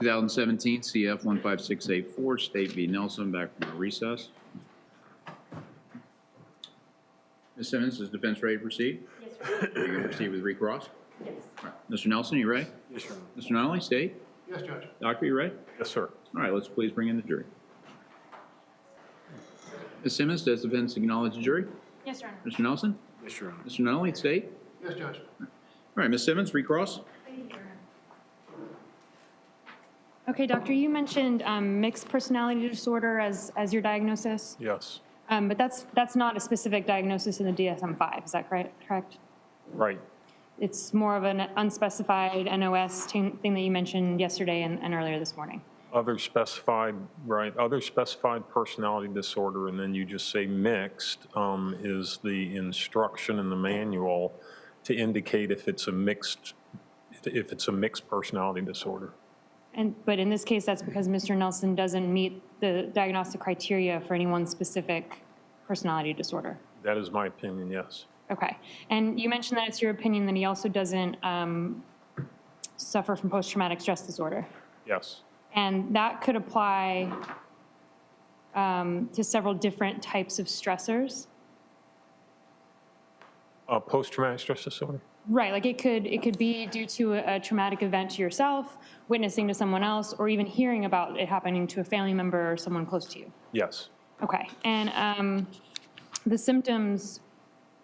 2017 CF 15684, State v. Nelson, back from our recess. Ms. Simmons, is defense ready to proceed? Yes, sir. Are you going to proceed with recross? Yes. All right. Mr. Nelson, you ready? Yes, sir. Mr. Nunley, State? Yes, Judge. Doctor, you ready? Yes, sir. All right, let's please bring in the jury. Ms. Simmons, does the defense acknowledge the jury? Yes, Your Honor. Mr. Nelson? Yes, Your Honor. Mr. Nunley, State? Yes, Judge. All right, Ms. Simmons, recross. Thank you, Your Honor. Okay, doctor, you mentioned mixed personality disorder as your diagnosis, Yes. but that's not a specific diagnosis in the DSM-5, is that correct? Right. It's more of an unspecified NOS thing that you mentioned yesterday and earlier this morning. Other specified, right, other specified personality disorder, and then you just say mixed is the instruction in the manual to indicate if it's a mixed personality disorder. But in this case, that's because Mr. Nelson doesn't meet the diagnostic criteria for any one specific personality disorder. That is my opinion, yes. Okay. And you mentioned that it's your opinion that he also doesn't suffer from post-traumatic stress disorder. Yes. And that could apply to several different types of stressors. Post-traumatic stress disorder? Right, like it could be due to a traumatic event to yourself, witnessing to someone else, or even hearing about it happening to a family member or someone close to you. Yes. Okay, and the symptoms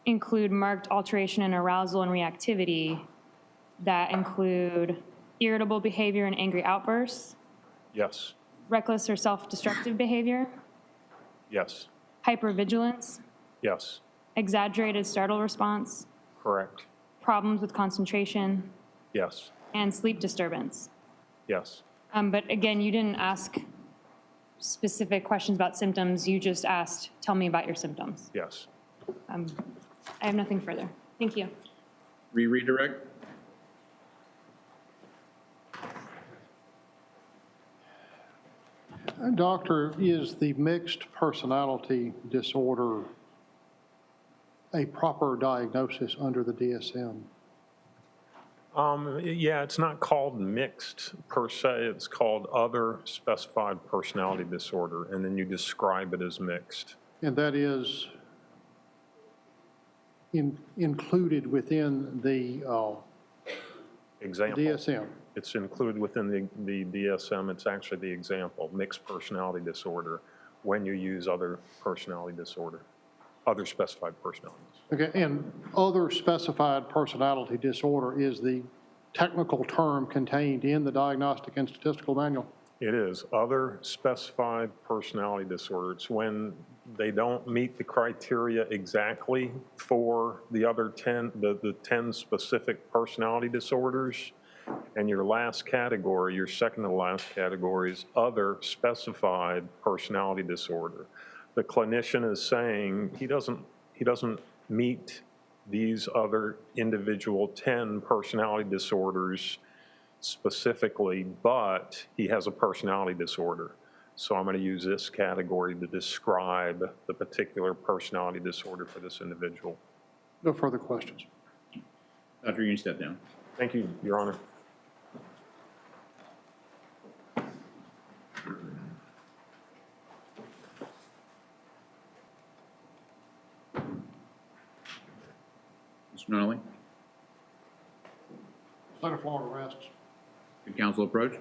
include marked alteration in arousal and reactivity that include irritable behavior and angry outbursts, Yes. reckless or self-destructive behavior, Yes. hypervigilance, Yes. exaggerated startle response, Correct. problems with concentration, Yes. and sleep disturbance. Yes. But again, you didn't ask specific questions about symptoms. You just asked, tell me about your symptoms. Yes. I have nothing further. Thank you. Redirect. Doctor, is the mixed personality disorder a proper diagnosis under the DSM? Yeah, it's not called mixed per se. It's called other specified personality disorder, and then you describe it as mixed. And that is included within the Example. DSM? It's included within the DSM. It's actually the example, mixed personality disorder, when you use other personality disorder, other specified personality disorder. Okay, and other specified personality disorder is the technical term contained in the Diagnostic and Statistical Manual? It is other specified personality disorder. It's when they don't meet the criteria exactly for the other 10, the 10 specific personality disorders. And your last category, your second to last category is other specified personality disorder. The clinician is saying he doesn't meet these other individual 10 personality disorders specifically, but he has a personality disorder. So I'm going to use this category to describe the particular personality disorder for this individual. No further questions. Doctor, you can step down. Thank you, Your Honor. Mr. Nunley, Second floor rests. could counsel approach?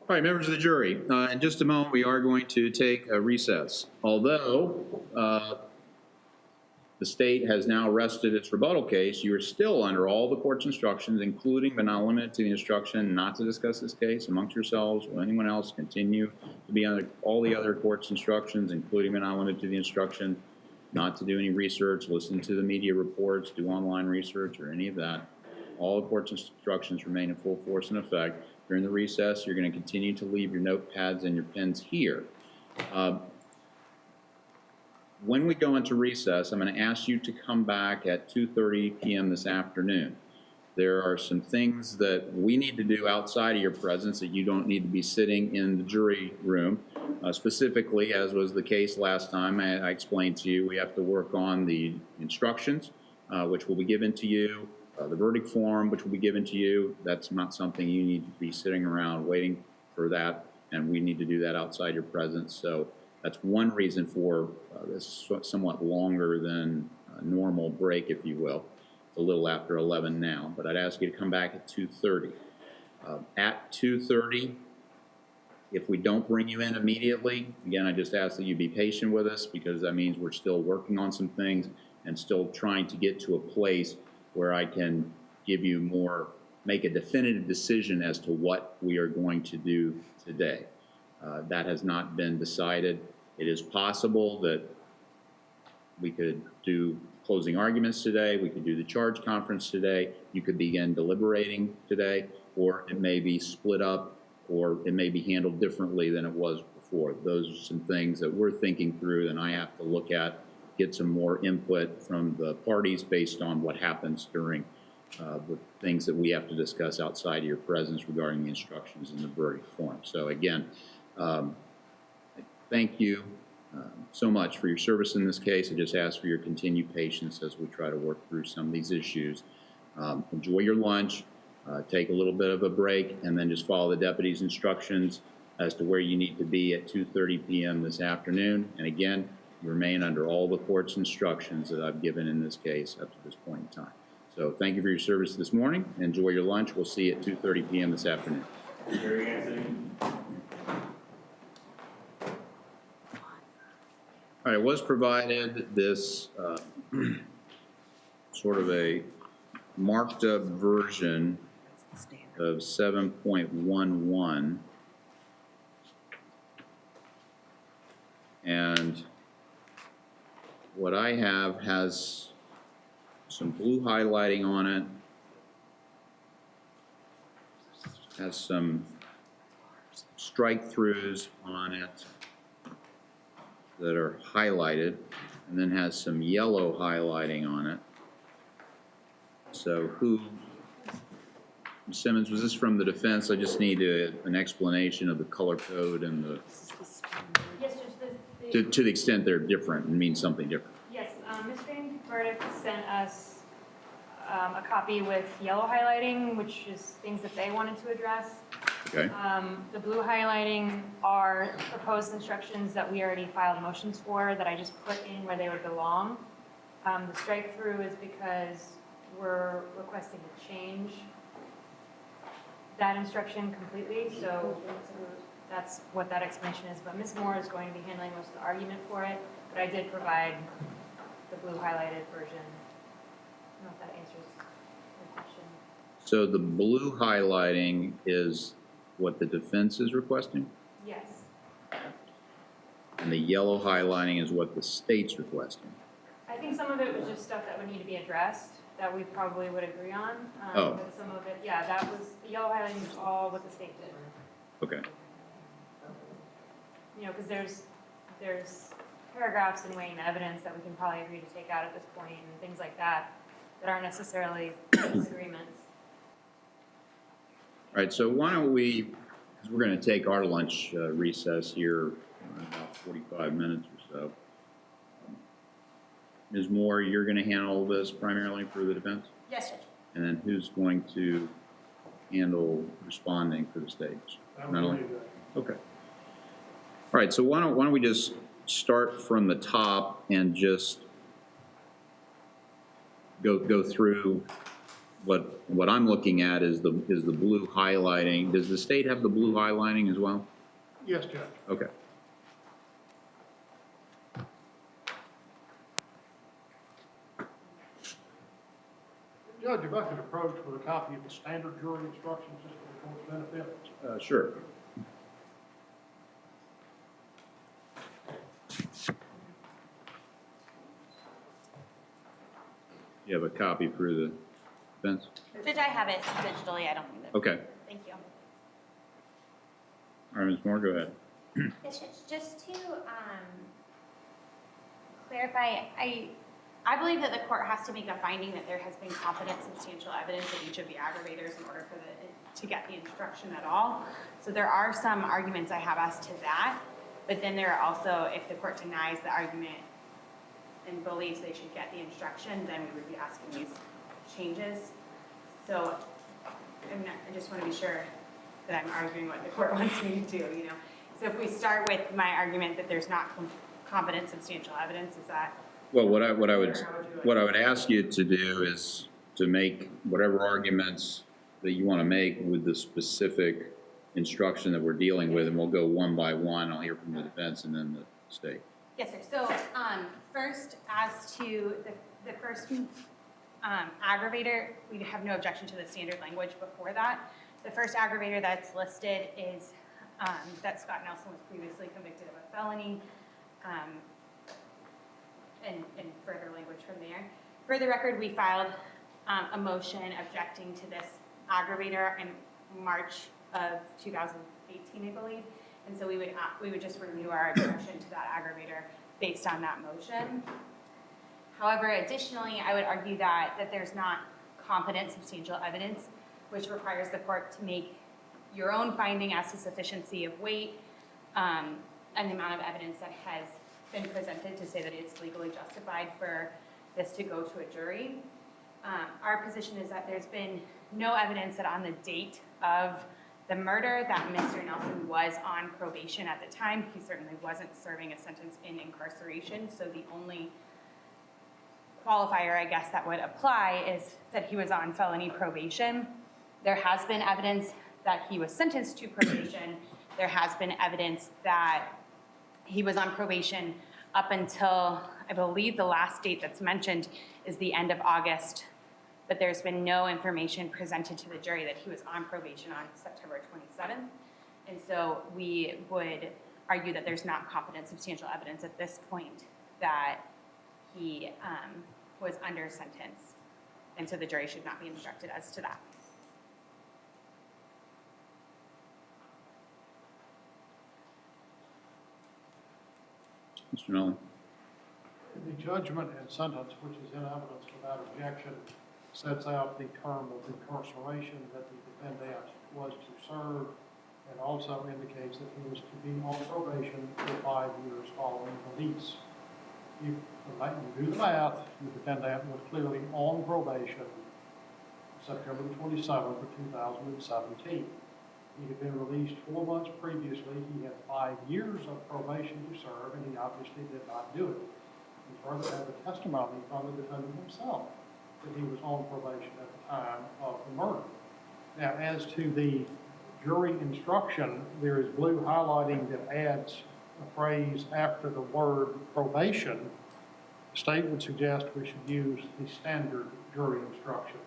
All right, members of the jury, in just a moment, we are going to take a recess. Although the state has now rested its rebuttal case, you are still under all the court's instructions, including but not limited to the instruction not to discuss this case amongst yourselves or anyone else. Continue to be under all the other court's instructions, including but not limited to the instruction not to do any research, listen to the media reports, do online research, or any of that. All the court's instructions remain in full force and effect. During the recess, you're going to continue to leave your notepads and your pens here. when we go into recess, I'm going to ask you to come back at 2:30 p.m. this afternoon. There are some things that we need to do outside of your presence that you don't need to be sitting in the jury room. Specifically, as was the case last time, I explained to you, we have to work on the instructions, which will be given to you, the verdict form, which will be given to you. That's not something you need to be sitting around waiting for that, and we need to do that outside your presence. So that's one reason for this somewhat longer than normal break, if you will. It's a little after 11 now, but I'd ask you to come back at 2:30. At 2:30, if we don't bring you in immediately, again, I just ask that you be patient with us because that means we're still working on some things and still trying to get to a place where I can give you more, make a definitive decision as to what we are going to do today. That has not been decided. It is possible that we could do closing arguments today, we could do the charge conference today, you could begin deliberating today, or it may be split up, or it may be handled differently than it was before. Those are some things that we're thinking through and I have to look at, get some more input from the parties based on what happens during the things that we have to discuss outside of your presence regarding the instructions in the verdict form. So again, thank you so much for your service in this case. I just ask for your continued patience as we try to work through some of these issues. Enjoy your lunch, take a little bit of a break, and then just follow the deputy's instructions as to where you need to be at 2:30 p.m. this afternoon. And again, you remain under all the court's instructions that I've given in this case up to this point in time. So thank you for your service this morning. Enjoy your lunch. We'll see you at 2:30 p.m. this afternoon. All right, was provided this sort of a marked up version of 7.11, and what I have has some blue highlighting on it, has some strike-throughs on it that are highlighted, and then has some yellow highlighting on it. So Ms. Simmons, was this from the defense? I just need an explanation of the color code and the, Yes, Judge, to the extent they're different and mean something different. yes, Ms. Green verdict sent us a copy with yellow highlighting, which is things that they wanted to address. Okay. The blue highlighting are proposed instructions that we already filed motions for that I just put in where they would belong. The strike through is because we're requesting to change that instruction completely, so that's what that explanation is. But Ms. Moore is going to be handling most of the argument for it, but I did provide the blue highlighted version. I don't know if that answers your question. So the blue highlighting is what the defense is requesting, Yes. and the yellow highlighting is what the state's requesting. I think some of it was just stuff that would need to be addressed that we probably would agree on. Oh. But some of it, yeah, that was, the yellow highlighting was all what the state did. Okay. You know, because there's paragraphs in weighing the evidence that we can probably agree to take out at this point and things like that that aren't necessarily disagreements. All right, so why don't we, because we're going to take our lunch recess here in about 45 minutes or so. Ms. Moore, you're going to handle this primarily for the defense? Yes, Judge. And then who's going to handle responding for the state? Madeline? Okay. All right, so why don't we just start from the top and just go through what I'm looking at is the blue highlighting. Does the state have the blue highlighting as well? Yes, Judge. Okay. Judge, if I could approach with a copy of the standard jury instructions just for the court's benefit. Sure. You have a copy for the defense? Judge, I have it digitally. I don't need it. Okay. Thank you. All right, Ms. Moore, go ahead. Yes, Judge. Just to clarify, I believe that the court has to make a finding that there has been competent substantial evidence of each of the aggravators in order for to get the instruction at all. So there are some arguments I have as to that, but then there are also, if the court denies the argument and believes they should get the instruction, then we would be asking these changes. So I just want to be sure that I'm arguing what the court wants me to do, you know. So if we start with my argument that there's not competent substantial evidence, is that? Well, what I would ask you to do is to make whatever arguments that you want to make with the specific instruction that we're dealing with, and we'll go one by one. I'll hear from the defense and then the state. Yes, sir. So first, as to the first aggravator, we have no objection to the standard language before that. The first aggravator that's listed is that Scott Nelson was previously convicted of a felony, and further language from there. For the record, we filed a motion objecting to this aggravator in March of 2018, I believe. And so we would just renew our objection to that aggravator based on that motion. However, additionally, I would argue that there's not competent substantial evidence, which requires the court to make your own finding as to sufficiency of weight and the amount of evidence that has been presented to say that it's legally justified for this to go to a jury. Our position is that there's been no evidence that on the date of the murder that Mr. Nelson was on probation at the time. He certainly wasn't serving a sentence in incarceration, so the only qualifier, I guess, that would apply is that he was on felony probation. There has been evidence that he was sentenced to probation. There has been evidence that he was on probation up until, I believe the last date that's mentioned is the end of August, but there's been no information presented to the jury that he was on probation on September 27th. And so we would argue that there's not competent substantial evidence at this point that he was under sentence. And so the jury should not be instructed as to that. Mr. Nolan. The judgment and sentence, which is in evidence without objection, sets out the term of incarceration that the defendant was to serve, and also indicates that he was to be on probation for 5 years following release. If you do the math, the defendant was clearly on probation September 27th of 2017. He had been released 4 months previously. He had 5 years of probation to serve, and he obviously did not do it. He further had the testimony from the defendant himself that he was on probation at the time of the murder. Now, as to the jury instruction, there is blue highlighting that adds a phrase after the word probation. The state would suggest we should use the standard jury instruction.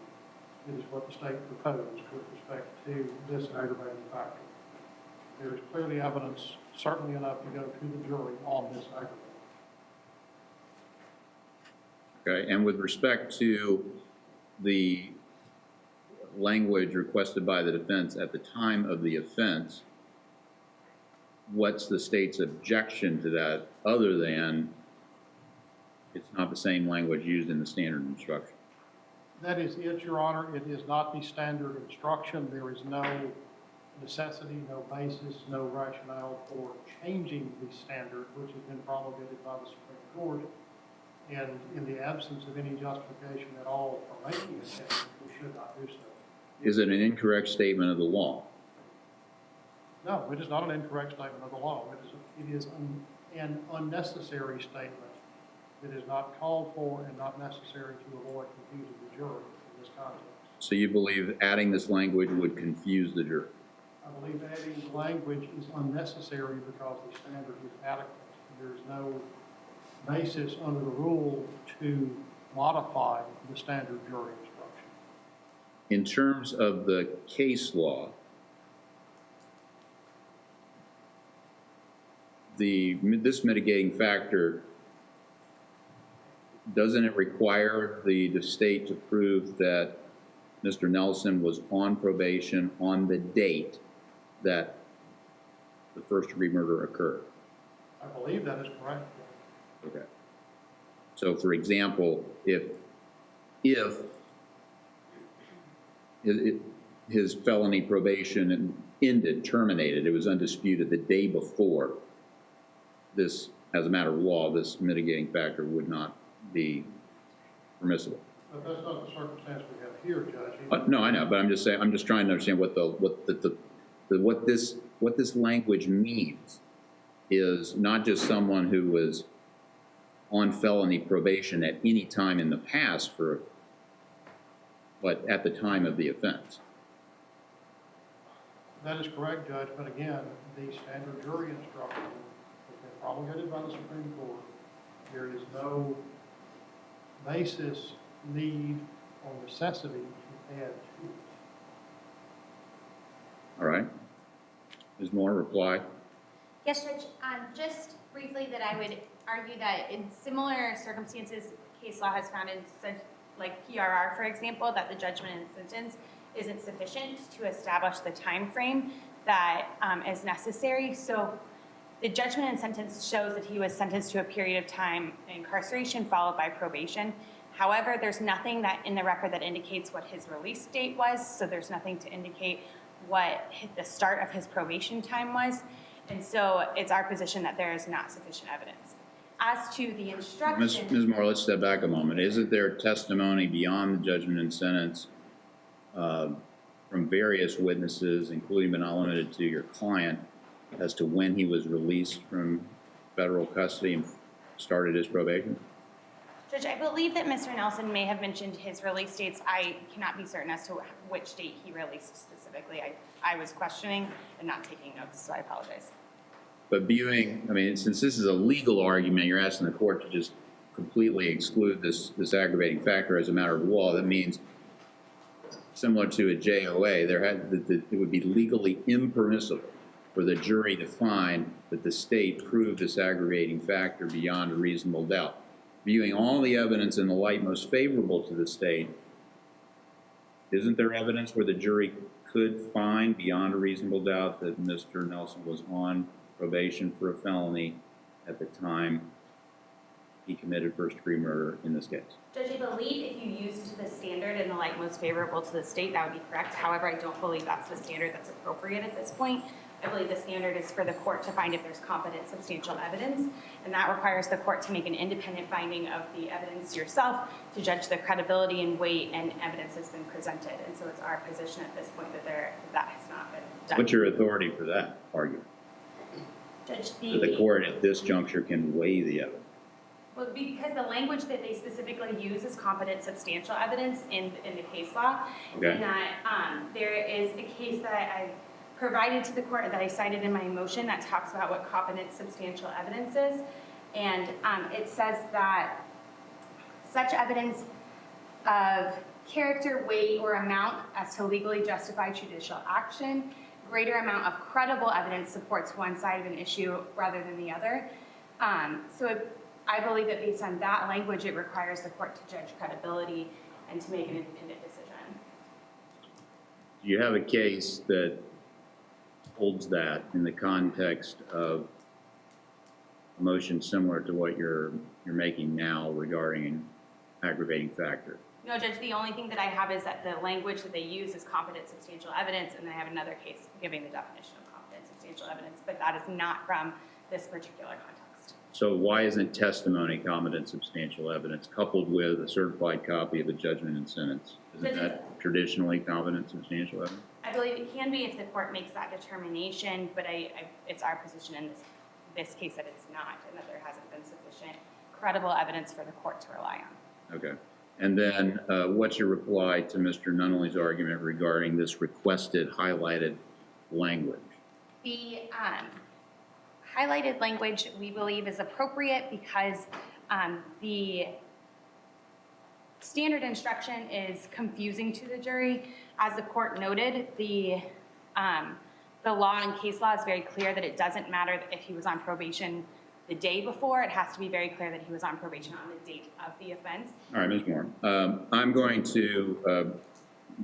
It is what the state proposed with respect to this aggravating factor. There is clearly evidence, certainly enough to go to the jury on this aggravator. Okay, and with respect to the language requested by the defense at the time of the offense, what's the state's objection to that other than it's not the same language used in the standard instruction? That is it, Your Honor. It is not the standard instruction. There is no necessity, no basis, no rationale for changing the standard, which has been promulgated by the Supreme Court. And in the absence of any justification at all for making a change, we should not do so. Is it an incorrect statement of the law? No, it is not an incorrect statement of the law. It is an unnecessary statement. It is not called for and not necessary to avoid confusing the jury in this context. So you believe adding this language would confuse the jury? I believe adding the language is unnecessary because the standard is adequate. There is no basis under the rule to modify the standard jury instruction. In terms of the case law, this mitigating factor, doesn't it require the state to prove that Mr. Nelson was on probation on the date that the first-degree murder occurred? I believe that is correct. Okay. So for example, if his felony probation terminated, it was undisputed the day before, this, as a matter of law, this mitigating factor would not be permissible. But that's not the circumstance we have here, Judge. No, I know, but I'm just saying, I'm just trying to understand what this language means is not just someone who was on felony probation at any time in the past but at the time of the offense. That is correct, Judge, but again, the standard jury instruction has been promulgated by the Supreme Court. There is no basis, need, or necessity to add to it. All right. Ms. Moore, reply. Yes, Judge, just briefly that I would argue that in similar circumstances, case law has found in such, like PRR, for example, that the judgment and sentence isn't sufficient to establish the time frame that is necessary. So the judgment and sentence shows that he was sentenced to a period of time in incarceration followed by probation. However, there's nothing that in the record that indicates what his release date was, so there's nothing to indicate what the start of his probation time was. And so it's our position that there is not sufficient evidence. As to the instruction... Ms. Moore, let's step back a moment. Isn't there testimony beyond the judgment and sentence from various witnesses, including but not limited to your client, as to when he was released from federal custody and started his probation? Judge, I believe that Mr. Nelson may have mentioned his release dates. I cannot be certain as to which date he released specifically. I was questioning and not taking notes, so I apologize. But viewing, I mean, since this is a legal argument, you're asking the court to just completely exclude this aggravating factor as a matter of law. That means, similar to a JOA, it would be legally impermissible for the jury to find that the state proved this aggravating factor beyond a reasonable doubt. Viewing all the evidence in the light most favorable to the state, isn't there evidence where the jury could find beyond a reasonable doubt that Mr. Nelson was on probation for a felony at the time he committed first-degree murder in this case? Judge, I believe if you used the standard in the light most favorable to the state, that would be correct. However, I don't believe that's the standard that's appropriate at this point. I believe the standard is for the court to find if there's competent substantial evidence, and that requires the court to make an independent finding of the evidence yourself to judge the credibility and weight and evidence that's been presented. And so it's our position at this point that that has not been done. What's your authority for that argument? Judge, That the court at this juncture can weigh the evidence? Well, because the language that they specifically use is competent substantial evidence in the case law. Okay. And that there is a case that I provided to the court that I cited in my motion that talks about what competent substantial evidence is. And it says that such evidence of character, weight, or amount as to legally justify judicial action, greater amount of credible evidence supports one side of an issue rather than the other. I believe that based on that language, it requires the court to judge credibility and to make an independent decision. Do you have a case that holds that in the context of a motion similar to what you're making now regarding an aggravating factor? No, Judge, the only thing that I have is that the language that they use is competent substantial evidence, and then I have another case giving the definition of competent substantial evidence, but that is not from this particular context. So why isn't testimony competent substantial evidence coupled with a certified copy of the judgment and sentence? Isn't that traditionally competent substantial evidence? I believe it can be if the court makes that determination, but it's our position in this case that it's not, and that there hasn't been sufficient credible evidence for the court to rely on. Okay. And then what's your reply to Mr. Nunnally's argument regarding this requested highlighted language? The highlighted language we believe is appropriate because the standard instruction is confusing to the jury. As the court noted, the law and case law is very clear that it doesn't matter if he was on probation the day before. It has to be very clear that he was on probation on the date of the offense. All right, Ms. Moore. I'm going to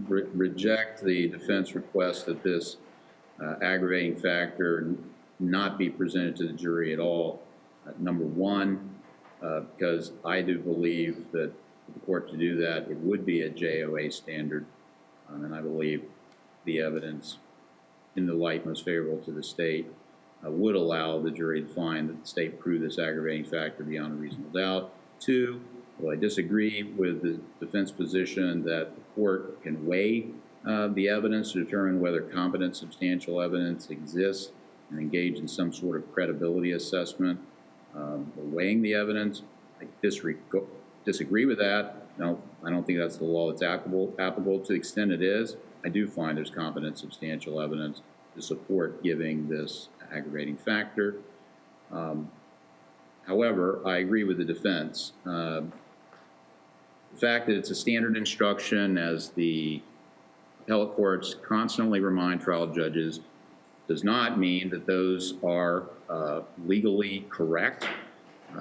reject the defense request that this aggravating factor not be presented to the jury at all. Number one, because I do believe that for the court to do that, it would be a JOA standard, and I believe the evidence in the light most favorable to the state would allow the jury to find that the state proved this aggravating factor beyond a reasonable doubt. Two, well, I disagree with the defense position that the court can weigh the evidence to determine whether competent substantial evidence exists and engage in some sort of credibility assessment or weighing the evidence. I disagree with that. No, I don't think that's the law that's applicable. To the extent it is, I do find there's competent substantial evidence to support giving this aggravating factor. However, I agree with the defense. The fact that it's a standard instruction, as the appellate courts constantly remind trial judges, does not mean that those are legally correct.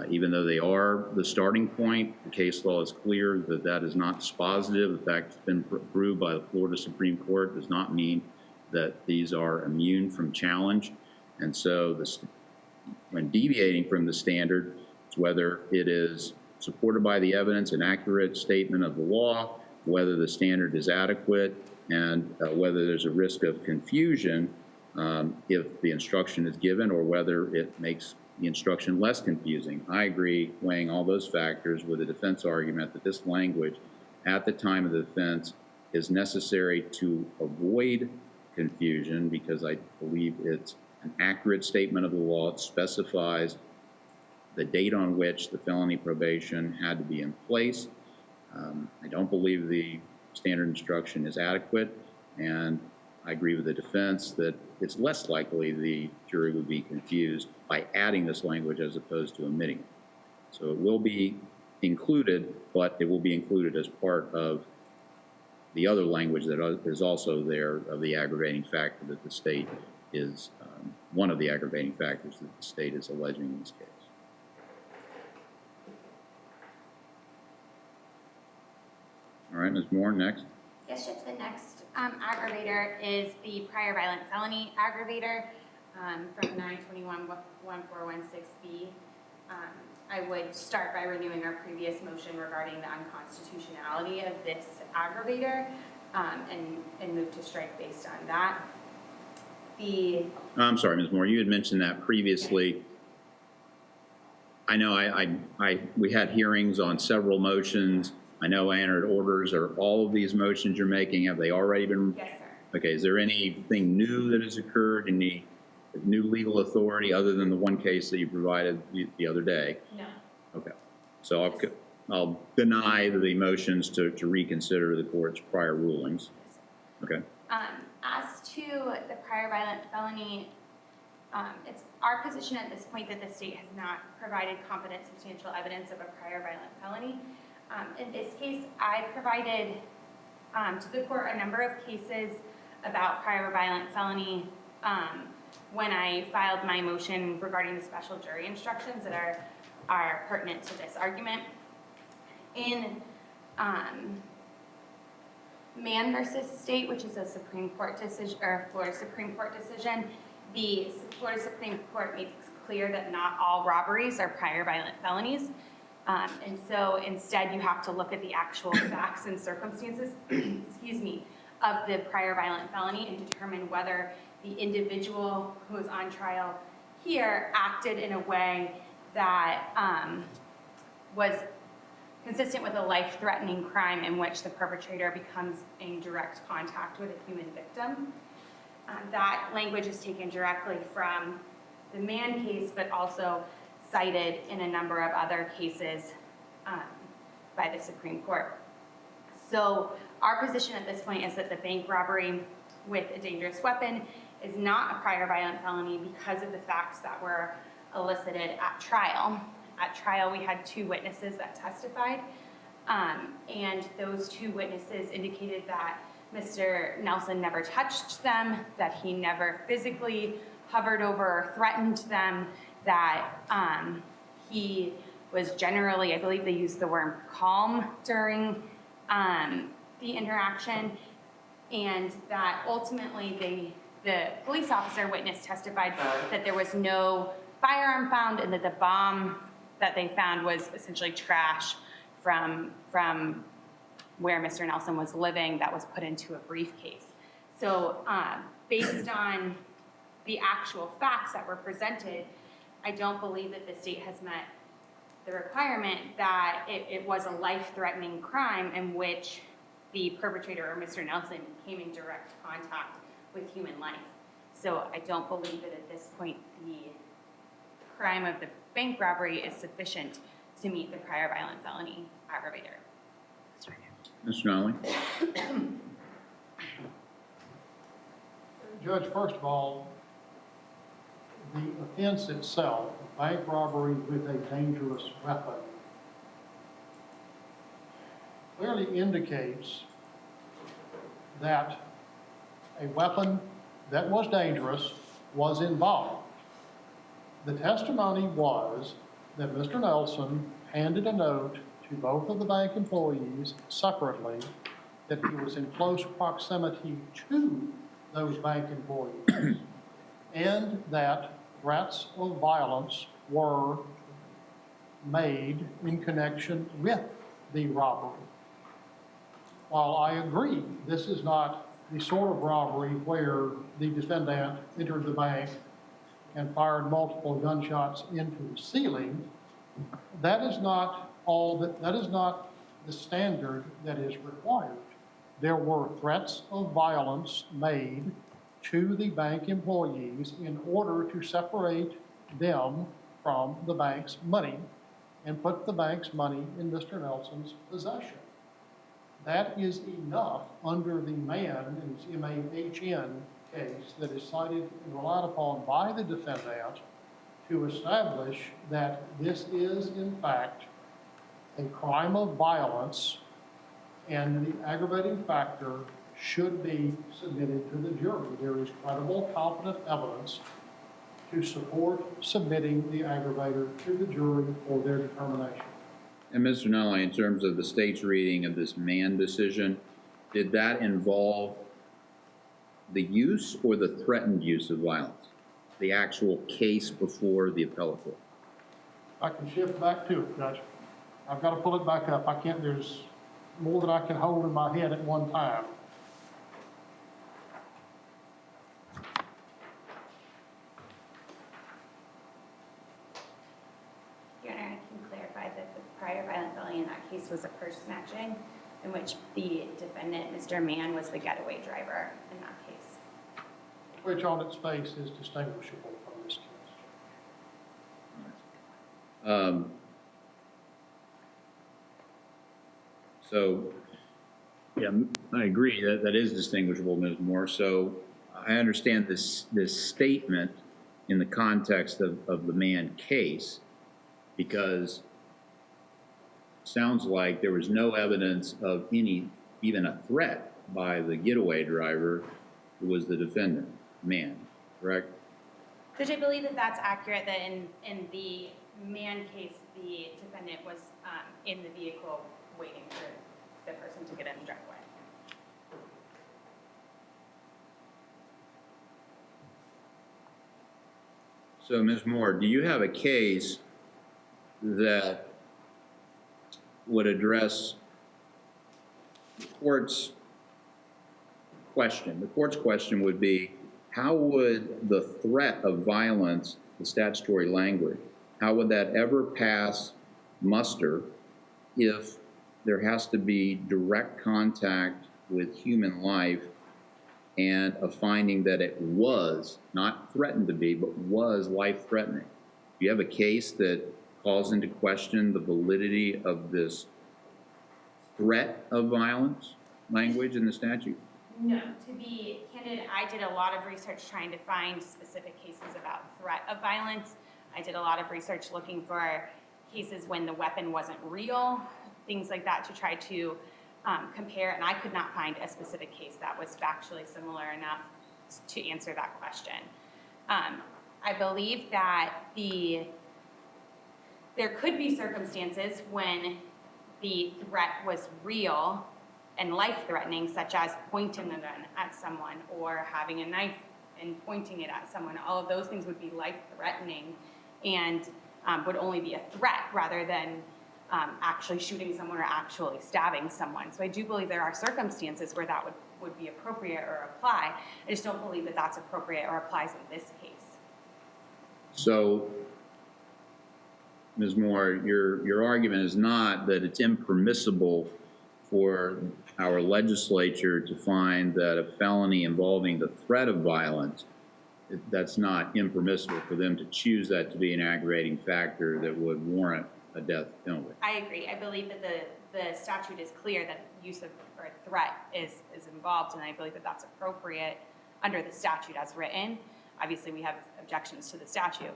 Even though they are the starting point, the case law is clear that that is not dispositive. The fact it's been proved by the Florida Supreme Court does not mean that these are immune from challenge. And so when deviating from the standard, it's whether it is supported by the evidence, an accurate statement of the law, whether the standard is adequate, and whether there's a risk of confusion if the instruction is given, or whether it makes the instruction less confusing. I agree, weighing all those factors, with the defense argument that this language at the time of the defense is necessary to avoid confusion, because I believe it's an accurate statement of the law. It specifies the date on which the felony probation had to be in place. I don't believe the standard instruction is adequate, and I agree with the defense that it's less likely the jury would be confused by adding this language as opposed to omitting it. So it will be included, but it will be included as part of the other language that is also there of the aggravating factor that the state is, one of the aggravating factors that the state is alleging in this case. All right, Ms. Moore, next. Yes, Judge, the next aggravator is the prior violent felony aggravator from 921-1416B. I would start by renewing our previous motion regarding the unconstitutionality of this aggravator and move to strike based on that. I'm sorry, Ms. Moore, you had mentioned that previously. Yes. I know we had hearings on several motions. I know I entered orders. Are all of these motions you're making, have they already been? Yes, sir. Okay, is there anything new that has occurred, any new legal authority other than the one case that you provided the other day? No. Okay, so I'll deny the motions to reconsider the court's prior rulings. Okay. As to the prior violent felony, it's our position at this point that the state has not provided competent substantial evidence of a prior violent felony. In this case, I provided to the court a number of cases about prior violent felony when I filed my motion regarding the special jury instructions that are pertinent to this argument. In Mann versus State, which is a Supreme Court decision, or Florida Supreme Court decision, the Florida Supreme Court makes clear that not all robberies are prior violent felonies. And so instead you have to look at the actual facts and circumstances, excuse me, of the prior violent felony and determine whether the individual who is on trial here acted in a way that was consistent with a life-threatening crime in which the perpetrator becomes in direct contact with a human victim. That language is taken directly from the Mann case, but also cited in a number of other cases by the Supreme Court. So our position at this point is that the bank robbery with a dangerous weapon is not a prior violent felony because of the facts that were elicited at trial. At trial, we had 2 witnesses that testified, and those 2 witnesses indicated that Mr. Nelson never touched them, that he never physically hovered over or threatened them, that he was generally, I believe they used the word calm during the interaction, and that ultimately the police officer witness testified that there was no firearm found and that the bomb that they found was essentially trash from where Mr. Nelson was living that was put into a briefcase. So based on the actual facts that were presented, I don't believe that the state has met the requirement that it was a life-threatening crime in which the perpetrator or Mr. Nelson came in direct contact with human life. So I don't believe that at this point the crime of the bank robbery is sufficient to meet the prior violent felony aggravator. Mr. Nolly? Judge, first of all, the offense itself, bank robbery with a dangerous weapon, clearly indicates that a weapon that was dangerous was involved. The testimony was that Mr. Nelson handed a note to both of the bank employees separately that he was in close proximity to those bank employees and that threats of violence were made in connection with the robbery. While I agree this is not the sort of robbery where the defendant entered the bank and fired multiple gunshots into the ceiling, that is not the standard that is required. There were threats of violence made to the bank employees in order to separate them from the bank's money and put the bank's money in Mr. Nelson's possession. That is enough under the Mann, M-A-H-N case that is cited and relied upon by the defendant to establish that this is, in fact, a crime of violence and the aggravating factor should be submitted to the jury. There is credible, competent evidence to support submitting the aggravator to the jury for their determination. And Mr. Nolly, in terms of the state's reading of this Mann decision, did that involve the use or the threatened use of violence? The actual case before the appellate court? I can shift back to it, Judge. I've got to pull it back up. I can't, there's more than I can hold in my head at one time. Your Honor, I can clarify that the prior violent felony in that case was a purse snatching in which the defendant, Mr. Mann, was the getaway driver in that case. Which on its face is distinguishable from this case. So, yeah, I agree that is distinguishable, Ms. Moore. So I understand this statement in the context of the Mann case because it sounds like there was no evidence of even a threat by the getaway driver who was the defendant, Mann, correct? Judge, I believe that that's accurate, that in the Mann case, the defendant was in the vehicle waiting for the person to get in and drive away. So, Ms. Moore, do you have a case that would address the court's question? The court's question would be, how would the threat of violence, the statutory language, how would that ever pass muster if there has to be direct contact with human life and a finding that it was, not threatened to be, but was life-threatening? Do you have a case that calls into question the validity of this threat of violence language in the statute? No, to be candid, I did a lot of research trying to find specific cases about threat of violence. I did a lot of research looking for cases when the weapon wasn't real, things like that to try to compare, and I could not find a specific case that was factually similar enough to answer that question. I believe that there could be circumstances when the threat was real and life-threatening, such as pointing the gun at someone or having a knife and pointing it at someone. All of those things would be life-threatening. And would only be a threat rather than actually shooting someone or actually stabbing someone. So I do believe there are circumstances where that would be appropriate or apply. I just don't believe that that's appropriate or applies in this case. So, Ms. Moore, your argument is not that it's impermissible for our legislature to find that a felony involving the threat of violence, that's not impermissible for them to choose that to be an aggravating factor that would warrant a death penalty. I agree. I believe that the statute is clear that use of or threat is involved, and I believe that that's appropriate under the statute as written. Obviously, we have objections to the statute,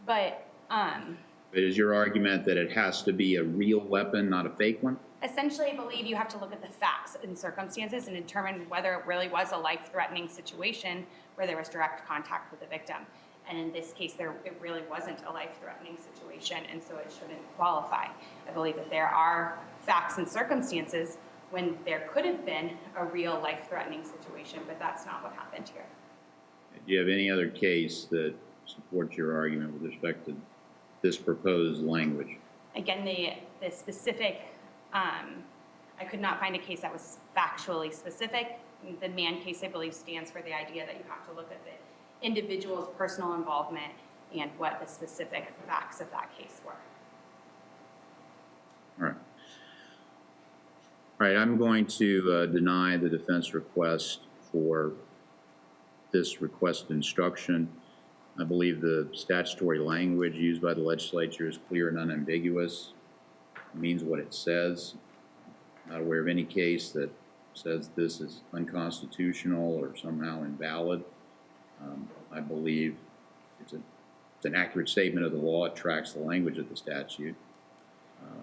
but But is your argument that it has to be a real weapon, not a fake one? essentially, I believe you have to look at the facts and circumstances and determine whether it really was a life-threatening situation where there was direct contact with the victim. And in this case, it really wasn't a life-threatening situation, and so it shouldn't qualify. I believe that there are facts and circumstances when there could have been a real life-threatening situation, but that's not what happened here. Do you have any other case that supports your argument with respect to this proposed language? Again, the specific, I could not find a case that was factually specific. The Mann case, I believe, stands for the idea that you have to look at the individual's personal involvement and what the specific facts of that case were. All right. All right, I'm going to deny the defense request for this requested instruction. I believe the statutory language used by the legislature is clear and unambiguous. It means what it says. I'm not aware of any case that says this is unconstitutional or somehow invalid. I believe it's an accurate statement of the law. It tracks the language of the statute.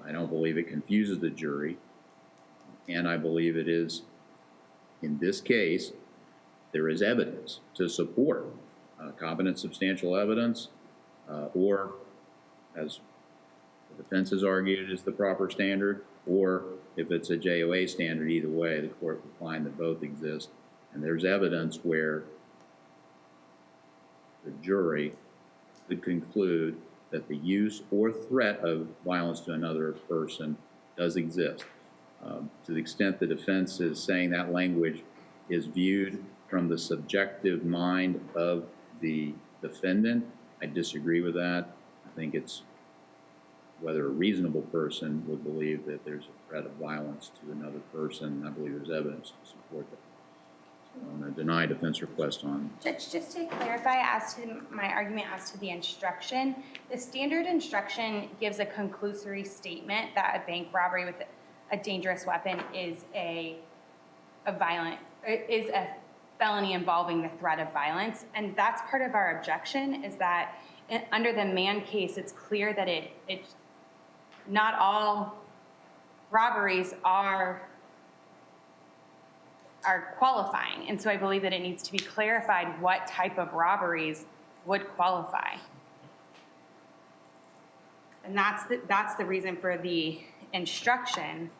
I don't believe it confuses the jury. And I believe it is, in this case, there is evidence to support competent substantial evidence, or, as the defense has argued, is the proper standard, or if it's a JOA standard, either way, the court will find that both exist. And there's evidence where the jury could conclude that the use or threat of violence to another person does exist. To the extent the defense is saying that language is viewed from the subjective mind of the defendant, I disagree with that. I think it's whether a reasonable person would believe that there's a threat of violence to another person. I believe there's evidence to support that. So I'm going to deny defense request on. Judge, just to clarify as to my argument as to the instruction, the standard instruction gives a conclusory statement that a bank robbery with a dangerous weapon is a felony involving the threat of violence. And that's part of our objection, is that under the Mann case, it's clear that it's not all robberies are qualifying. And so I believe that it needs to be clarified what type of robberies would qualify. And that's the reason for the instruction,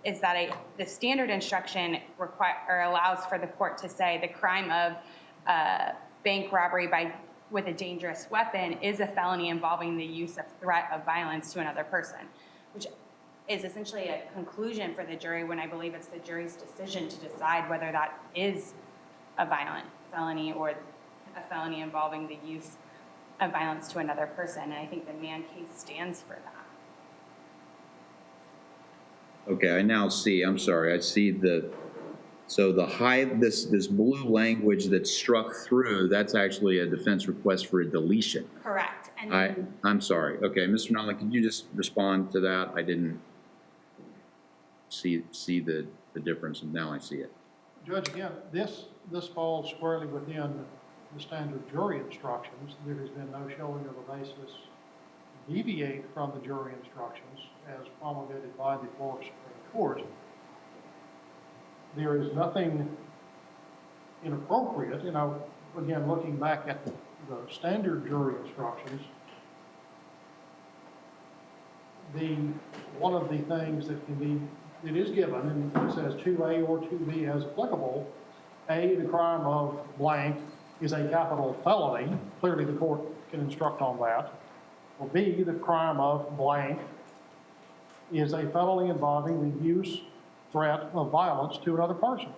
is that the standard instruction allows for the court to say the crime of bank robbery with a dangerous weapon is a felony involving the use of threat of violence to another person, which is essentially a conclusion for the jury when I believe it's the jury's decision to decide whether that is a violent felony or a felony involving the use of violence to another person. And I think the Mann case stands for that. Okay, I now see, I'm sorry, I see this blue language that's struck through, that's actually a defense request for a deletion. Correct. And I'm sorry. Okay, Mr. Nolan, could you just respond to that? I didn't see the difference, and now I see it. Judge, again, this falls squarely within the standard jury instructions. There has been no showing of a basis to deviate from the jury instructions as promulgated by the Florida Supreme Court. There is nothing inappropriate, again, looking back at the standard jury instructions, one of the things that is given, and it says 2A or 2B as applicable. A, the crime of blank is a capital felony. Clearly the court can instruct on that. or B, the crime of blank is a felony involving the use, threat of violence to another person.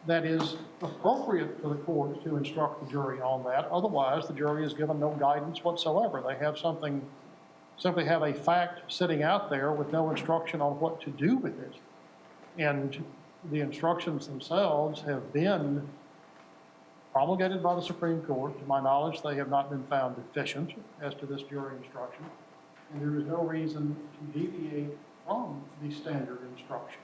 That is appropriate for the court to instruct the jury on that. Otherwise, the jury is given no guidance whatsoever. They have something, simply have a fact sitting out there with no instruction on what to do with it. And the instructions themselves have been promulgated by the Supreme Court. To my knowledge, they have not been found deficient as to this jury instruction. And there is no reason to deviate from the standard instruction.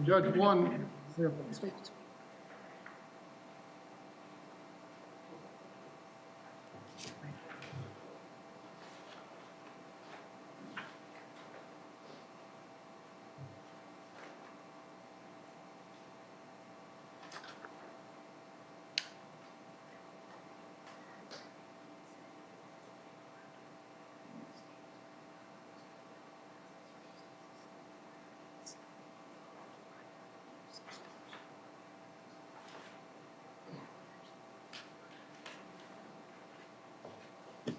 Judge one.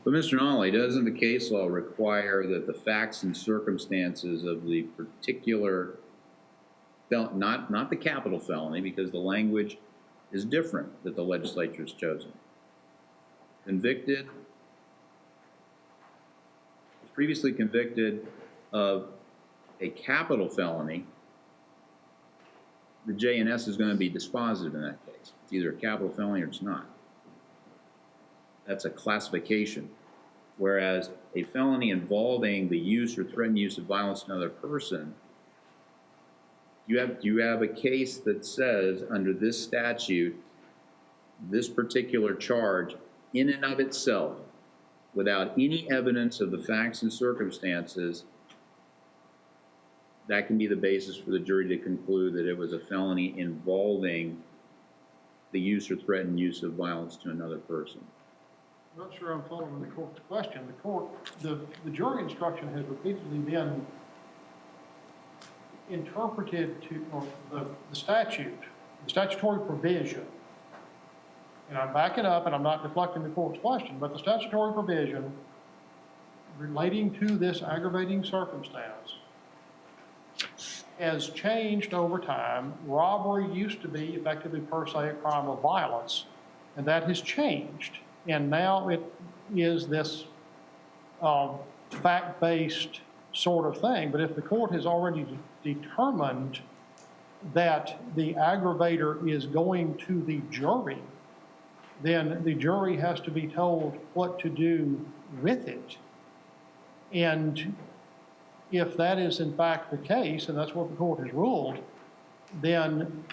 But Mr. Nolly, doesn't the case law require that the facts and circumstances of the particular, not the capital felony, because the language is different that the legislature has chosen. Convicted, previously convicted of a capital felony, the J&S is going to be dispositive in that case. It's either a capital felony or it's not. That's a classification. Whereas a felony involving the use or threatened use of violence to another person, you have a case that says under this statute, this particular charge in and of itself, without any evidence of the facts and circumstances, that can be the basis for the jury to conclude that it was a felony involving the use or threatened use of violence to another person. I'm not sure I'm following the court's question. The jury instruction has repeatedly been interpreted to, or the statutory provision, and I'm backing up and I'm not deflecting the court's question, but the statutory provision relating to this aggravating circumstance has changed over time. Robbery used to be effectively per se a crime of violence, and that has changed. And now it is this fact-based sort of thing. But if the court has already determined that the aggravator is going to the jury, then the jury has to be told what to do with it. And if that is in fact the case, and that's what the court has ruled, then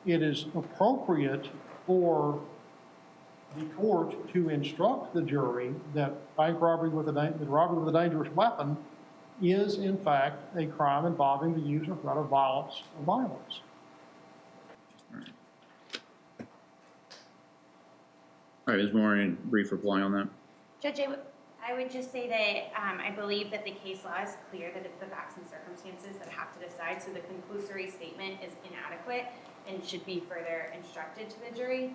it is appropriate for the court to instruct the jury that bank robbery with a dangerous weapon is in fact a crime involving the use or threat of violence or violence. All right, Ms. Moore, any brief reply on that? Judge, I would just say that I believe that the case law is clear that it's the facts and circumstances that have to decide, so the conclusory statement is inadequate and should be further instructed to the jury.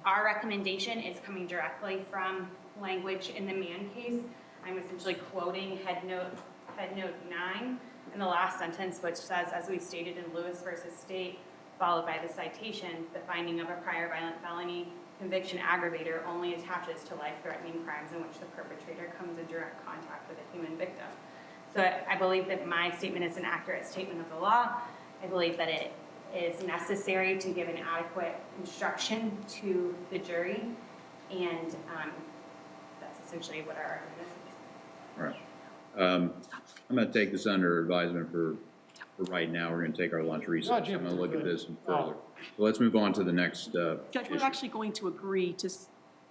Our recommendation is coming directly from language in the Mann case. I'm essentially quoting head note 9 in the last sentence, which says, as we stated in Lewis versus State, followed by the citation, the finding of a prior violent felony conviction aggravator only attaches to life-threatening crimes in which the perpetrator comes in direct contact with a human victim. So I believe that my statement is an accurate statement of the law. I believe that it is necessary to give an adequate instruction to the jury, and that's essentially what our argument is. All right. I'm going to take this under advisement for right now. We're going to take our lunch recess. I'm going to look at this further. So let's move on to the next Judge, we're issue. actually going to agree to,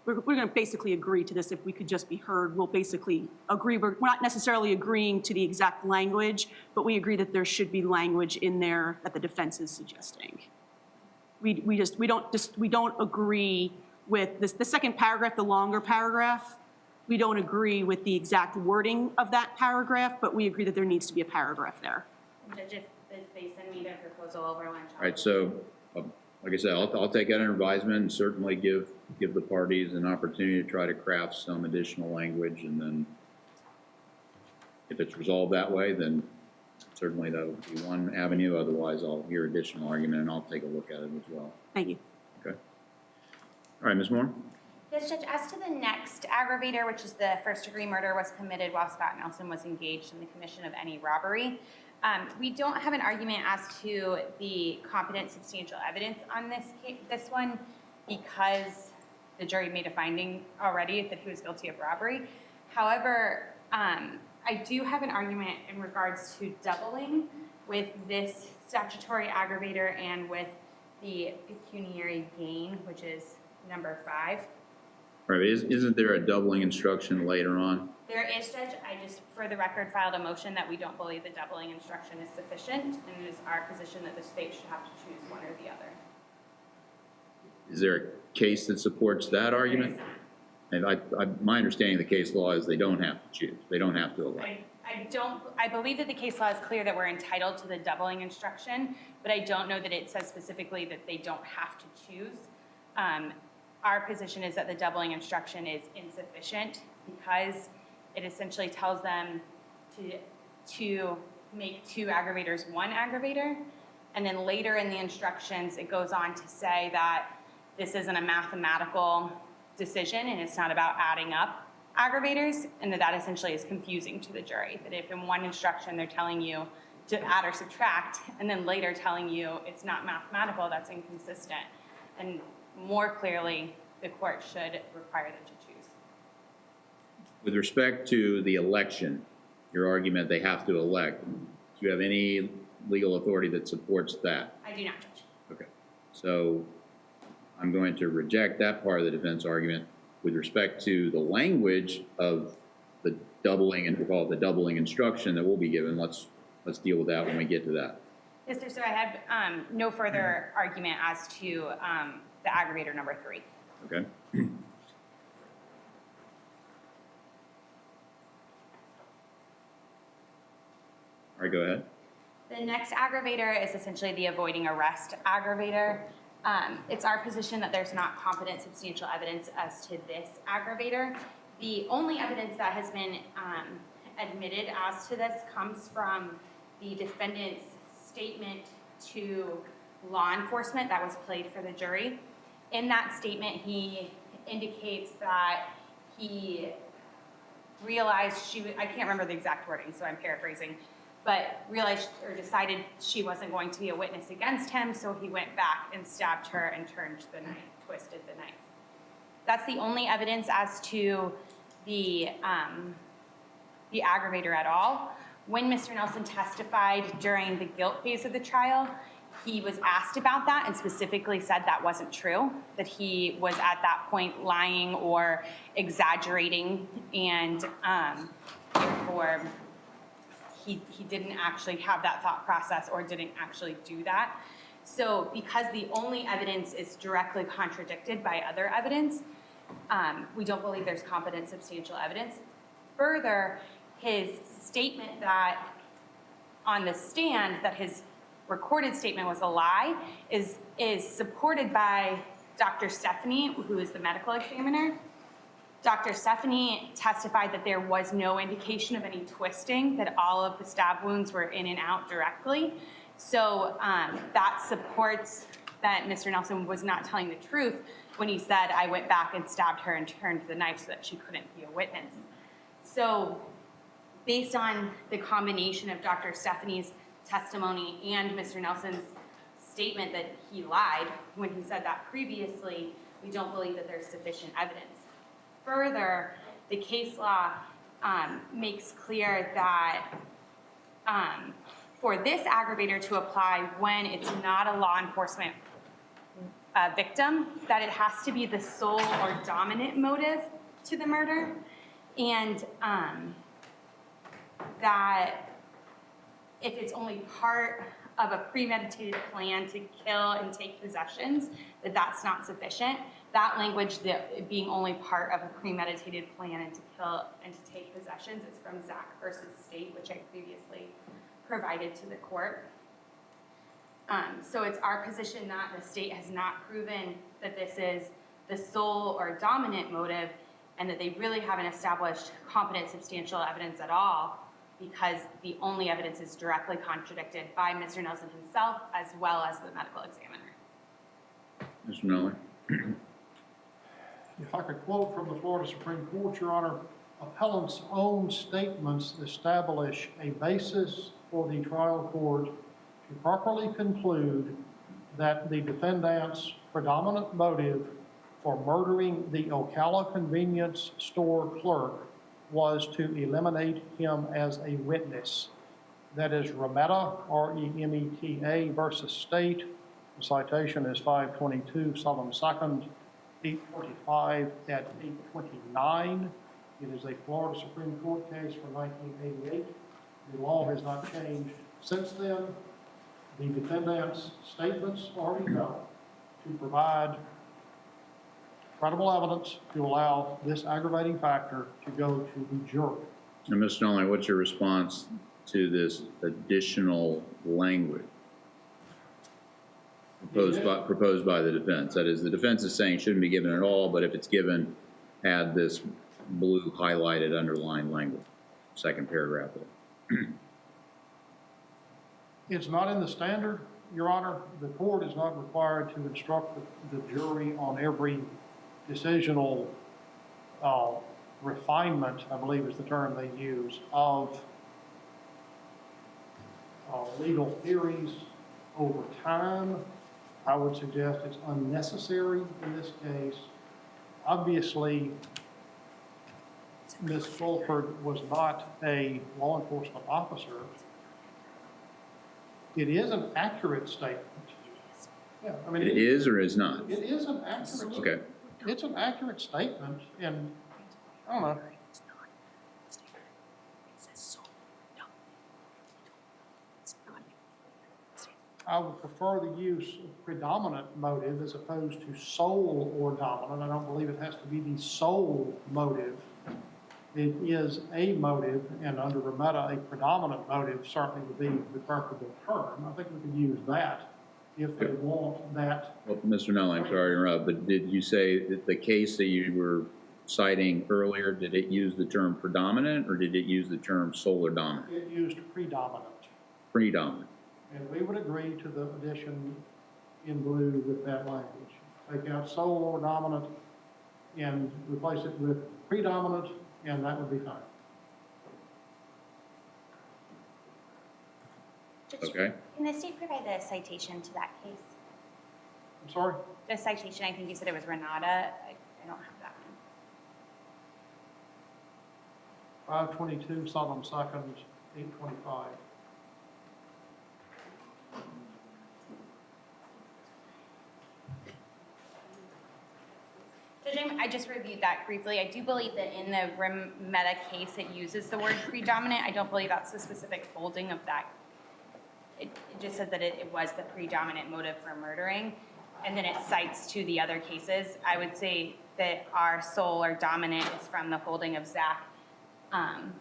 we're going to basically agree to this if we could just be heard. We'll basically agree. We're not necessarily agreeing to the exact language, but we agree that there should be language in there that the defense is suggesting. We don't agree with this, the second paragraph, the longer paragraph. We don't agree with the exact wording of that paragraph, but we agree that there needs to be a paragraph there. Judge, they send me their proposal over lunch. All right, so, like I said, I'll take that under advisement and certainly give the parties an opportunity to try to craft some additional language, and then if it's resolved that way, then certainly that would be one avenue. Otherwise, I'll hear additional argument and I'll take a look at it as well. Thank you. Okay. All right, Ms. Moore? Yes, Judge, as to the next aggravator, which is the first-degree murder, was committed while Scott Nelson was engaged in the commission of any robbery. We don't have an argument as to the competent substantial evidence on this one, because the jury made a finding already that he was guilty of robbery. However, I do have an argument in regards to doubling with this statutory aggravator and with the pecuniary gain, which is number 5. All right, isn't there a doubling instruction later on? There is, Judge. I just, for the record, filed a motion that we don't believe the doubling instruction is sufficient, and it is our position that the state should have to choose one or the other. Is there a case that supports that argument? And my understanding of the case law is they don't have to choose. They don't have to elect. I believe that the case law is clear that we're entitled to the doubling instruction, but I don't know that it says specifically that they don't have to choose. Our position is that the doubling instruction is insufficient because it essentially tells them to make 2 aggravators 1 aggravator, and then later in the instructions it goes on to say that this isn't a mathematical decision and it's not about adding up aggravators, and that essentially is confusing to the jury, that if in one instruction they're telling you to add or subtract and then later telling you it's not mathematical, that's inconsistent. And more clearly, the court should require them to choose. With respect to the election, your argument they have to elect, do you have any legal authority that supports that? I do not, Judge. Okay, so I'm going to reject that part of the defense argument. With respect to the language of the doubling, and we'll call it the doubling instruction that will be given, let's deal with that when we get to that. Yes, sir. So I have no further argument as to the aggravator number 3. Okay. All right, go ahead. The next aggravator is essentially the avoiding arrest aggravator. It's our position that there's not competent substantial evidence as to this aggravator. The only evidence that has been admitted as to this comes from the defendant's statement to law enforcement that was played for the jury. In that statement, he indicates that he realized I can't remember the exact wording, so I'm paraphrasing, but realized or decided she wasn't going to be a witness against him, so he went back and stabbed her and turned the knife, twisted the knife. That's the only evidence as to the aggravator at all. When Mr. Nelson testified during the guilt phase of the trial, he was asked about that and specifically said that wasn't true, that he was at that point lying or exaggerating, and therefore he didn't actually have that thought process or didn't actually do that. So because the only evidence is directly contradicted by other evidence, we don't believe there's competent substantial evidence. Further, his statement that on the stand that his recorded statement was a lie is supported by Dr. Stephanie, who is the medical examiner. Dr. Stephanie testified that there was no indication of any twisting, that all of the stab wounds were in and out directly. So that supports that Mr. Nelson was not telling the truth when he said, I went back and stabbed her and turned the knife so that she couldn't be a witness. So based on the combination of Dr. Stephanie's testimony and Mr. Nelson's statement that he lied when he said that previously, we don't believe that there's sufficient evidence. Further, the case law makes clear that for this aggravator to apply when it's not a law enforcement victim, that it has to be the sole or dominant motive to the murder, and that if it's only part of a premeditated plan to kill and take possessions, that's not sufficient. That language, that being only part of a premeditated plan and to kill and to take possessions, is from Zach versus State, which I previously provided to the court. So it's our position that the state has not proven that this is the sole or dominant motive, and that they really haven't established competent substantial evidence at all, because the only evidence is directly contradicted by Mr. Nelson himself as well as the medical examiner. Mr. Miller? If I could quote from the Florida Supreme Court, Your Honor, appellant's own statements establish a basis for the trial court to properly conclude that the defendant's predominant motive for murdering the Ocala convenience store clerk was to eliminate him as a witness. That is Remeta, R-E-M-E-T-A versus State. The citation is 522 Southern 2nd, 825 at 829. It is a Florida Supreme Court case from 1988. The law has not changed since then. The defendant's statements are enough to provide credible evidence to allow this aggravating factor to go to the jury. And Mr. Nolan, what's your response to this additional language proposed by the defense? That is, the defense is saying it shouldn't be given at all, but if it's given, add this blue highlighted underlined language, second paragraph there. It's not in the standard, Your Honor. The court is not required to instruct the jury on every decisional refinement, I believe is the term they use, of legal theories over time. I would suggest it's unnecessary in this case. Obviously, Ms. Fulford was not a law enforcement officer. It is an accurate statement. Yeah, I mean, It is or is not? it is an accurate. Okay. It's an accurate statement, and I don't know. I would prefer the use of predominant motive as opposed to sole or dominant. I don't believe it has to be the sole motive. It is a motive, and under Remeta, a predominant motive certainly would be the preferable term. I think we could use that if they want that. Well, Mr. Nolan, I'm sorry to interrupt, but did you say that the case that you were citing earlier, did it use the term predominant or did it use the term sole or dominant? It used predominant. Predominant. And we would agree to the addition in blue with that language. Take out sole or dominant and replace it with predominant, and that would be fine. Okay. Can the state provide the citation to that case? I'm sorry? The citation, I think you said it was Renata. I don't have that one. 522 Southern 2nd, 825. Judge, I just reviewed that briefly. I do believe that in the Remeta case, it uses the word predominant. I don't believe that's the specific holding of that. It just says that it was the predominant motive for murdering, and then it cites to the other cases. I would say that our sole or dominant is from the holding of Zach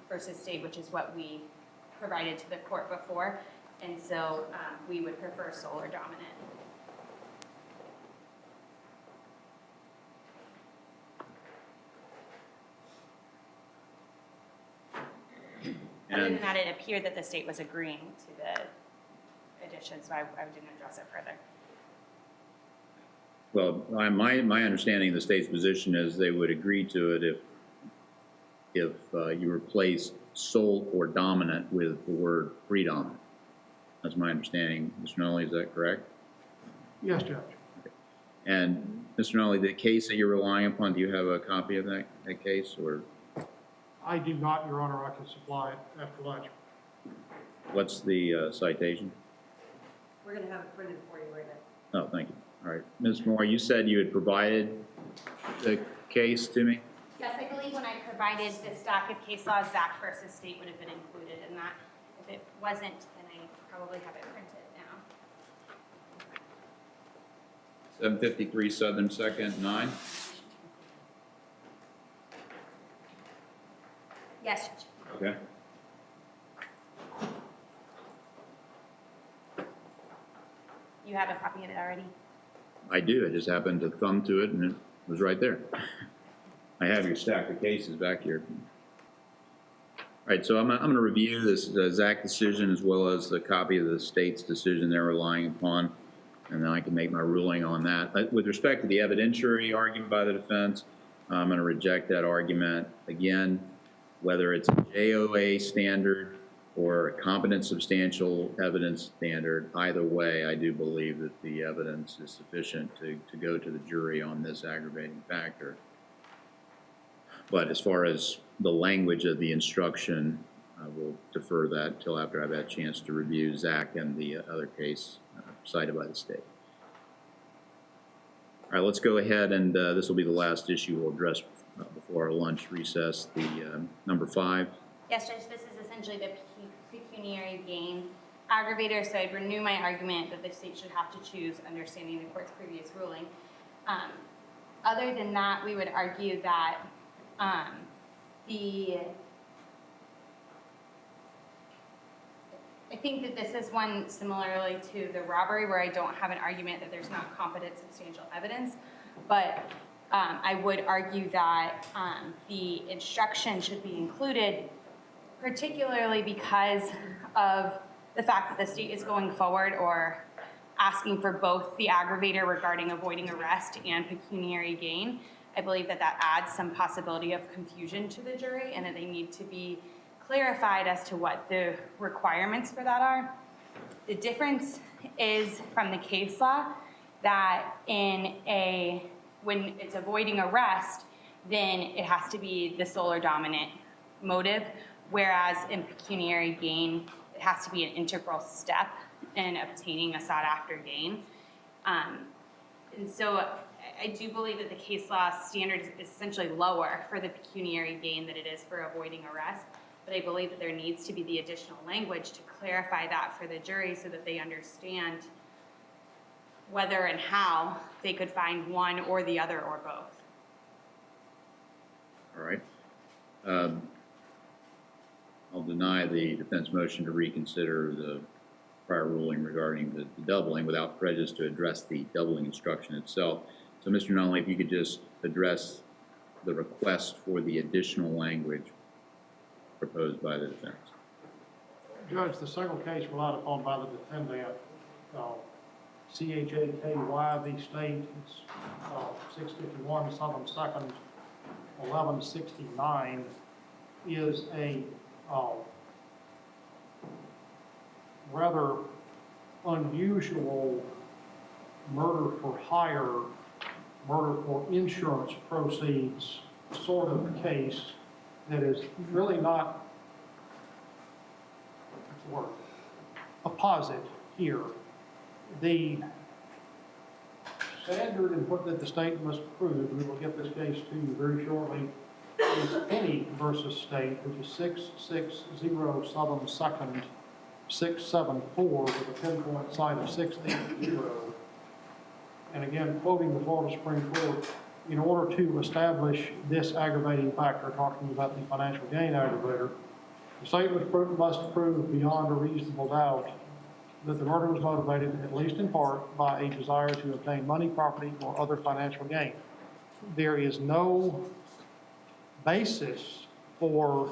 versus State, which is what we provided to the court before, and so we would prefer sole or dominant. Other than that, it appeared that the state was agreeing to the addition, so I didn't address it further. Well, my understanding of the state's position is they would agree to it if you replace sole or dominant with the word predominant. That's my understanding. Mr. Nolly, is that correct? Yes, Judge. And Mr. Nolly, the case that you're relying upon, do you have a copy of that case, or I do not, Your Honor. I can supply it after lunch. what's the citation? We're going to have it printed for you right now. Oh, thank you. All right. Ms. Moore, you said you had provided the case to me? Yes, I believe when I provided the stack of case law, Zach versus State would have been included in that. If it wasn't, then I probably have it printed now. 753 Southern 2nd, 9. Yes, Judge. you have a copy of it already? I do, I just happened to thumb to it and it was right there. I have your stack of cases back here. All right, so I'm going to review this Zach decision as well as the copy of the state's decision they're relying upon, and then I can make my ruling on that. With respect to the evidentiary argument by the defense, I'm going to reject that argument. Again, whether it's a JOA standard or a competent substantial evidence standard, either way, I do believe that the evidence is sufficient to go to the jury on this aggravating factor. But as far as the language of the instruction, I will defer that till after I've had a chance to review Zach and the other case cited by the state. All right, let's go ahead, and this will be the last issue we'll address before our lunch recess, the number 5. Yes, Judge, this is essentially the pecuniary gain aggravator, so I'd renew my argument that the state should have to choose, understanding the court's previous ruling. Other than that, we would argue that I think that this is one similarly to the robbery where I don't have an argument that there's not competent substantial evidence, but I would argue that the instruction should be included, particularly because of the fact that the state is going forward or asking for both the aggravator regarding avoiding arrest and pecuniary gain. I believe that that adds some possibility of confusion to the jury and that they need to be clarified as to what the requirements for that are. The difference is from the case law that when it's avoiding arrest, then it has to be the sole or dominant motive, whereas in pecuniary gain, it has to be an integral step in obtaining a sought-after gain. And so I do believe that the case law standard is essentially lower for the pecuniary gain than it is for avoiding arrest, but I believe that there needs to be the additional language to clarify that for the jury so that they understand whether and how they could find one or the other or both. All right. I'll deny the defense motion to reconsider the prior ruling regarding the doubling without prejudice to address the doubling instruction itself. So, Mr. Nunley, if you could just address the request for the additional language proposed by the defense. Judge, the single case relied upon by the defendant, CHAKY v. State, it's 651 Southern 2nd, 1169, is a rather unusual murder for hire, murder for insurance proceeds sort of case that is really not, what's the word, a posit here. The standard and what that the state must prove, we will get this case to you very shortly, is Felony versus State, which is 660 Southern 2nd, 674 with a pinpoint site of 680. And again, quoting the Florida Supreme Court, in order to establish this aggravating factor, talking about the financial gain aggravator, the state must prove beyond a reasonable doubt that the murder was motivated, at least in part, by a desire to obtain money, property, or other financial gain. There is no basis for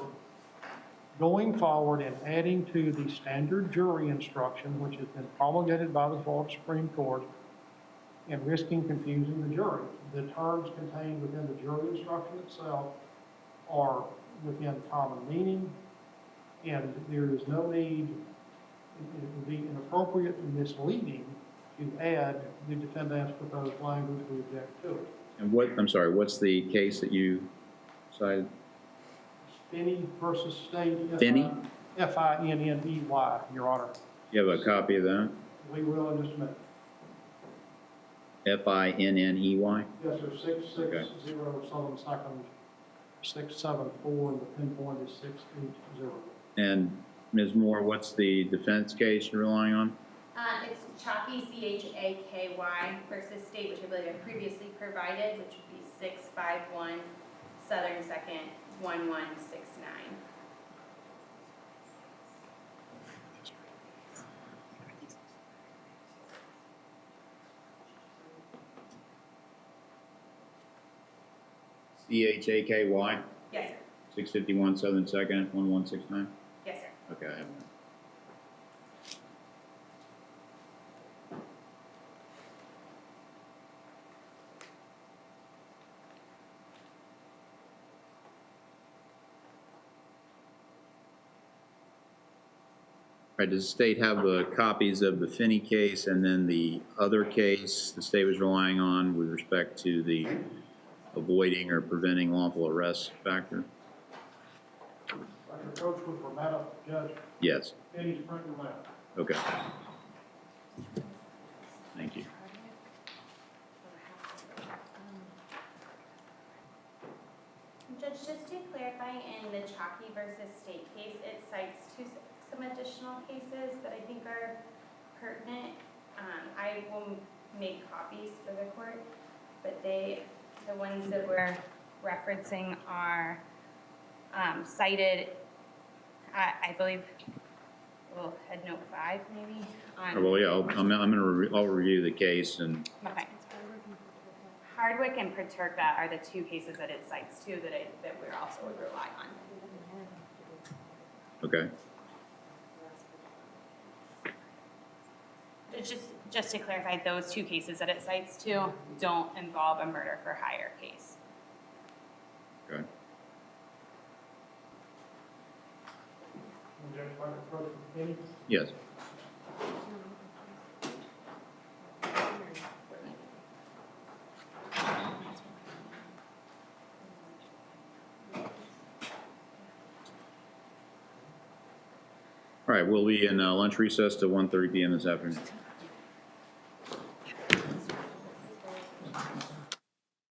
going forward and adding to the standard jury instruction, which has been promulgated by the Florida Supreme Court, and risking confusing the jury. The terms contained within the jury instruction itself are within common meaning, and there is no need, it would be inappropriate and misleading to add the defendant's proposed language. We object to it. And what, I'm sorry, what's the case that you cited? Finney versus State. Finney? F-I-N-N-E-Y, Your Honor. You have a copy of that? We will in just a minute. F-I-N-N-E-Y? Yes, sir, 660 Southern 2nd, 674, and the pinpoint is 680. And Ms. Moore, what's the defense case you're relying on? It's Chaky, C-H-A-K-Y versus State, which I believe I previously provided, which would be 651 Southern 2nd, 1169. Phaky, Yes, sir. 651 Southern 2nd, 1169? Yes, sir. Okay, I have that. All right, does the state have the copies of the Finney case and then the other case the state was relying on with respect to the avoiding or preventing lawful arrest factor? Dr. Coach with Rometta, Judge, Yes. Finney's printing left. Okay. Thank you. Judge, just to clarify, in the Chalky versus State case, it cites some additional cases that I think are pertinent. I will make copies for the court, but the ones that we're referencing are cited, I believe, well, head note 5 maybe. Well, yeah, I'll review the case and, Okay. Hardwick and Prichard are the two cases that it cites too that we're also would rely on. okay. Just to clarify, those two cases that it cites too don't involve a murder for hire case. Okay. And Judge, Dr. Coach with Finney. Yes. All right, we'll be in lunch recess to 1:30 p.m. this afternoon.